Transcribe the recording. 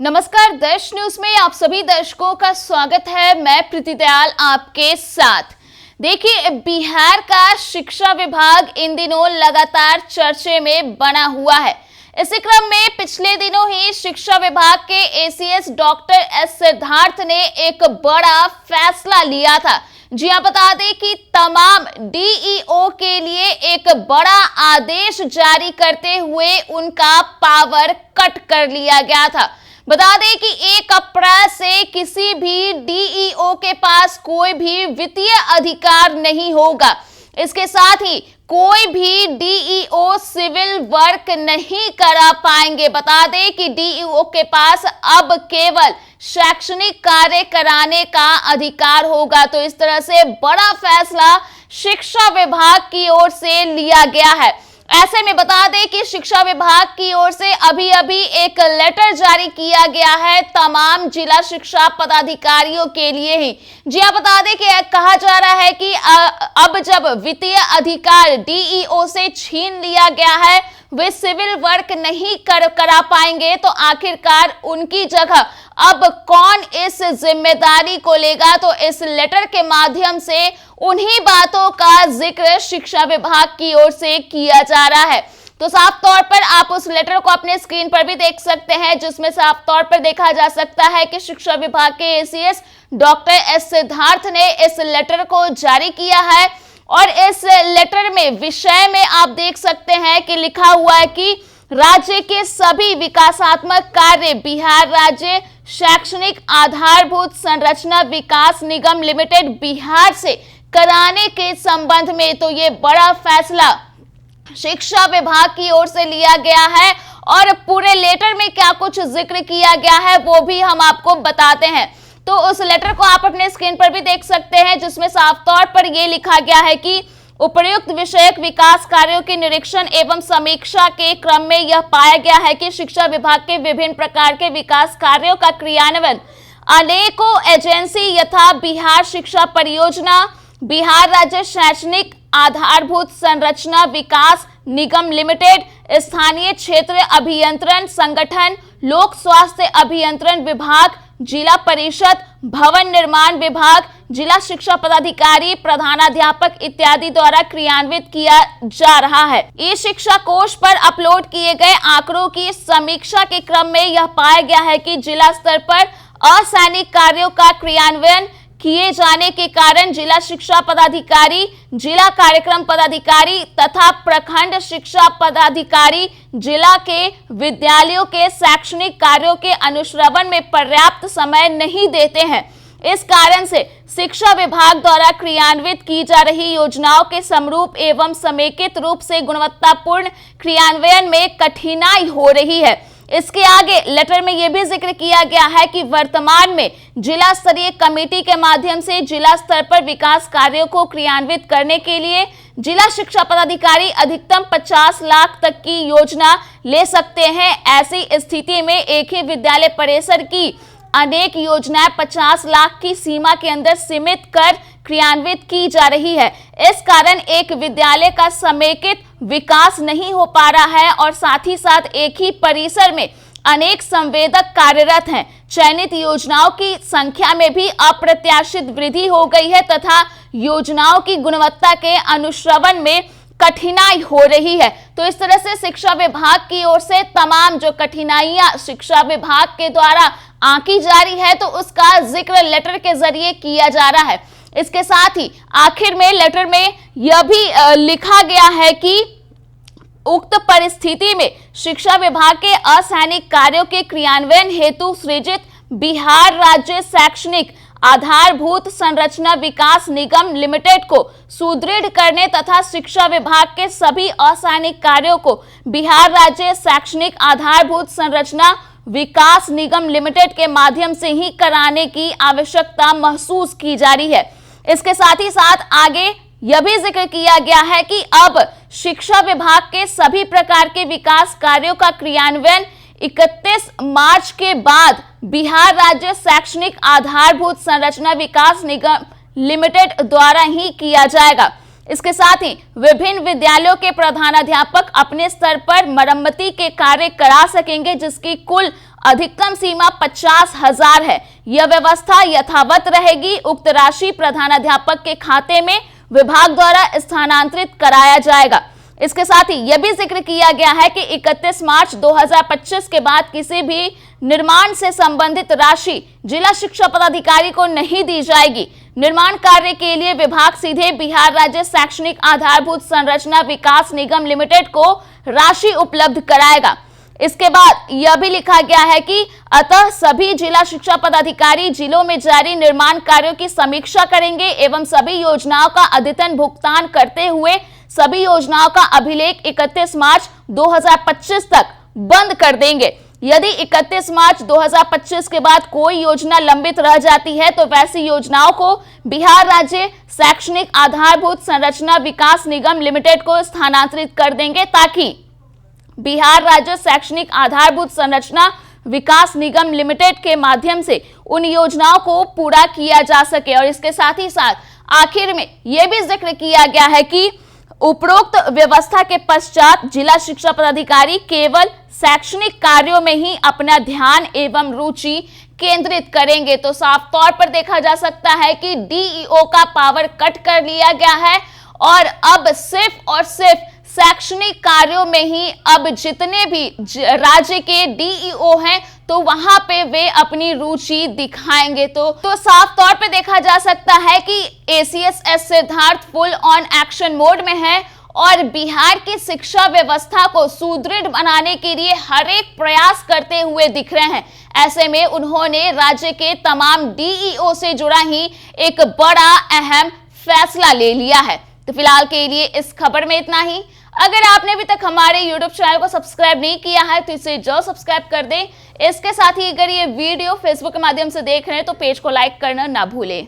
नमस्कार, देश न्यूज में आप सभी दर्शकों का स्वागत है। मैं प्रीति दयाल आपके साथ। देखिए, बिहार का शिक्षा विभाग इन दिनों लगातार चर्चे में बना हुआ है। इसी क्रम में पिछले दिनों ही शिक्षा विभाग के एसीएस डॉक्टर एस सिद्धार्थ ने एक बड़ा फैसला लिया था। जी हां, बता दें कि तमाम डीईओ के लिए एक बड़ा आदेश जारी करते हुए उनका पावर कट कर लिया गया था। बता दें कि 1 अप्रैल से किसी भी डीईओ के पास कोई भी वित्तीय अधिकार नहीं होगा। इसके साथ ही कोई भी डीईओ सिविल वर्क नहीं करा पाएंगे। बता दें कि डीईओ के पास अब केवल शैक्षणिक कार्य कराने का अधिकार होगा। तो इस तरह से बड़ा फैसला शिक्षा विभाग की ओर से लिया गया है। ऐसे में बता दें कि शिक्षा विभाग की ओर से अभी एक लेटर जारी किया गया है तमाम जिला शिक्षा पदाधिकारियों के लिए ही। जी हां, बता दें कि कहा जा रहा है कि अब जब वित्तीय अधिकार डीईओ से छीन लिया गया है, वे सिविल वर्क नहीं करा पाएंगे, तो आखिरकार उनकी जगह अब कौन इस जिम्मेदारी को लेगा। तो इस लेटर के माध्यम से उन्हीं बातों का जिक्र शिक्षा विभाग की ओर से किया जा रहा है। तो साफ तौर पर आप उस लेटर को अपने स्क्रीन पर भी देख सकते हैं, जिसमें साफ तौर पर देखा जा सकता है कि शिक्षा विभाग के एसीएस डॉक्टर एस सिद्धार्थ ने इस लेटर को जारी किया है। और इस लेटर में विषय में आप देख सकते हैं कि लिखा हुआ है कि राज्य के सभी विकासात्मक कार्य बिहार राज्य शैक्षणिक आधारभूत संरचना विकास निगम लिमिटेड बिहार से कराने के संबंध में तो ये बड़ा फैसला शिक्षा विभाग की ओर से लिया गया है। और पूरे लेटर में क्या कुछ जिक्र किया गया है वो भी हम आपको बताते हैं। तो उस लेटर को आप अपने स्क्रीन पर भी देख सकते हैं, जिसमें साफ तौर पर यह लिखा गया है कि उपर्युक्त विषयक विकास कार्यों के निरीक्षण एवं समीक्षा के क्रम में यह पाया गया है कि शिक्षा विभाग के विभिन्न प्रकार के विकास कार्यों का क्रियान्वयन अनेकों एजेंसी यथा बिहार शिक्षा परियोजना, बिहार राज्य शैक्षणिक आधारभूत संरचना विकास निगम लिमिटेड, स्थानीय क्षेत्र अभियंत्रण संगठन, लोक स्वास्थ्य अभियंत्रण विभाग, जिला परिषद, भवन निर्माण विभाग, जिला शिक्षा पदाधिकारी, प्रधानाध्यापक इत्यादि द्वारा क्रियान्वित किया जा रहा है। ई शिक्षा कोष पर अपलोड किए गए आंकड़ों की समीक्षा के क्रम में यह पाया गया है कि जिला स्तर पर असैनिक कार्यों का क्रियान्वयन किए जाने के कारण जिला शिक्षा पदाधिकारी, जिला कार्यक्रम पदाधिकारी तथा प्रखंड शिक्षा पदाधिकारी जिला के विद्यालयों के शैक्षणिक कार्यों के अनुश्रवण में पर्याप्त समय नहीं देते हैं। इस कारण से शिक्षा विभाग द्वारा क्रियान्वित की जा रही योजनाओं के समरूप एवं समेकित रूप से गुणवत्तापूर्ण क्रियान्वयन में कठिनाई हो रही है। इसके आगे लेटर में यह भी जिक्र किया गया है कि वर्तमान में जिला स्तरीय कमेटी के माध्यम से जिला स्तर पर विकास कार्यों को क्रियान्वित करने के लिए जिला शिक्षा पदाधिकारी अधिकतम 50 लाख तक की योजना ले सकते हैं। ऐसी स्थिति में एक ही विद्यालय परिसर की अनेक योजनाएं 50 लाख की सीमा के अंदर सीमित कर क्रियान्वित की जा रही है। इस कारण एक विद्यालय का समेकित विकास नहीं हो पा रहा है और साथ ही साथ एक ही परिसर में अनेक संवेदक कार्यरत हैं। चयनित योजनाओं की संख्या में भी अप्रत्याशित वृद्धि हो गई है तथा योजनाओं की गुणवत्ता के अनुश्रवण में कठिनाई हो रही है। तो इस तरह से शिक्षा विभाग की ओर से तमाम जो कठिनाइयां शिक्षा विभाग के द्वारा आंकी जा रही है, तो उसका जिक्र लेटर के जरिए किया जा रहा है। इसके साथ ही आखिर में लेटर में यह भी लिखा गया है कि उक्त परिस्थिति में शिक्षा विभाग के असैनिक कार्यों के क्रियान्वयन हेतु सृजित बिहार राज्य शैक्षणिक आधारभूत संरचना विकास निगम लिमिटेड को सुदृढ़ करने तथा शिक्षा विभाग के सभी असैनिक कार्यों को बिहार राज्य शैक्षणिक आधारभूत संरचना विकास निगम लिमिटेड के माध्यम से ही कराने की आवश्यकता महसूस की जा रही है। इसके साथ ही साथ आगे यह भी जिक्र किया गया है कि अब शिक्षा विभाग के सभी प्रकार के विकास कार्यों का क्रियान्वयन 31 मार्च के बाद बिहार राज्य शैक्षणिक आधारभूत संरचना विकास निगम लिमिटेड द्वारा ही किया जाएगा। इसके साथ ही विभिन्न विद्यालयों के प्रधानाध्यापक अपने स्तर पर मरम्मती के कार्य करा सकेंगे, जिसकी कुल अधिकतम सीमा 50,000 है। यह व्यवस्था यथावत रहेगी। उक्त राशि प्रधानाध्यापक के खाते में विभाग द्वारा स्थानांतरित कराया जाएगा। इसके साथ ही यह भी जिक्र किया गया है कि 31 मार्च 2025 के बाद किसी भी निर्माण से संबंधित राशि जिला शिक्षा पदाधिकारी को नहीं दी जाएगी। निर्माण कार्य के लिए विभाग सीधे बिहार राज्य शैक्षणिक आधारभूत संरचना विकास निगम लिमिटेड को राशि उपलब्ध कराएगा। इसके बाद यह भी लिखा गया है कि अतः सभी जिला शिक्षा पदाधिकारी जिलों में जारी निर्माण कार्यों की समीक्षा करेंगे एवं सभी योजनाओं का अद्यतन भुगतान करते हुए सभी योजनाओं का अभिलेख 31 मार्च 2025 तक बंद कर देंगे। यदि 31 मार्च 2025 के बाद कोई योजना लंबित रह जाती है तो वैसी योजनाओं को बिहार राज्य शैक्षणिक आधारभूत संरचना विकास निगम लिमिटेड को स्थानांतरित कर देंगे, ताकि बिहार राज्य शैक्षणिक आधारभूत संरचना विकास निगम लिमिटेड के माध्यम से उन योजनाओं को पूरा किया जा सके। और इसके साथ ही साथ आखिर में यह भी जिक्र किया गया है कि उपरोक्त व्यवस्था के पश्चात जिला शिक्षा पदाधिकारी केवल शैक्षणिक कार्यों में ही अपना ध्यान एवं रुचि केंद्रित करेंगे। तो साफ तौर पर देखा जा सकता है कि डीईओ का पावर कट कर लिया गया है और अब सिर्फ और सिर्फ शैक्षणिक कार्यों में ही अब जितने भी राज्य के डीईओ हैं तो वहां पे वे अपनी रुचि दिखाएंगे। तो साफ तौर पे देखा जा सकता है कि ACS Siddharth full on action mode में है और बिहार की शिक्षा व्यवस्था को सुदृढ़ बनाने के लिए हर एक प्रयास करते हुए दिख रहे हैं। ऐसे में उन्होंने राज्य के तमाम डीईओ से जुड़ा ही एक बड़ा अहम फैसला ले लिया है। तो फिलहाल के लिए इस खबर में इतना ही। अगर आपने अभी तक हमारे YouTube चैनल को सब्सक्राइब नहीं किया है तो इसे जरूर सब्सक्राइब कर दें। इसके साथ ही अगर ये वीडियो Facebook के माध्यम से देख रहे हैं तो पेज को लाइक करना ना भूलें।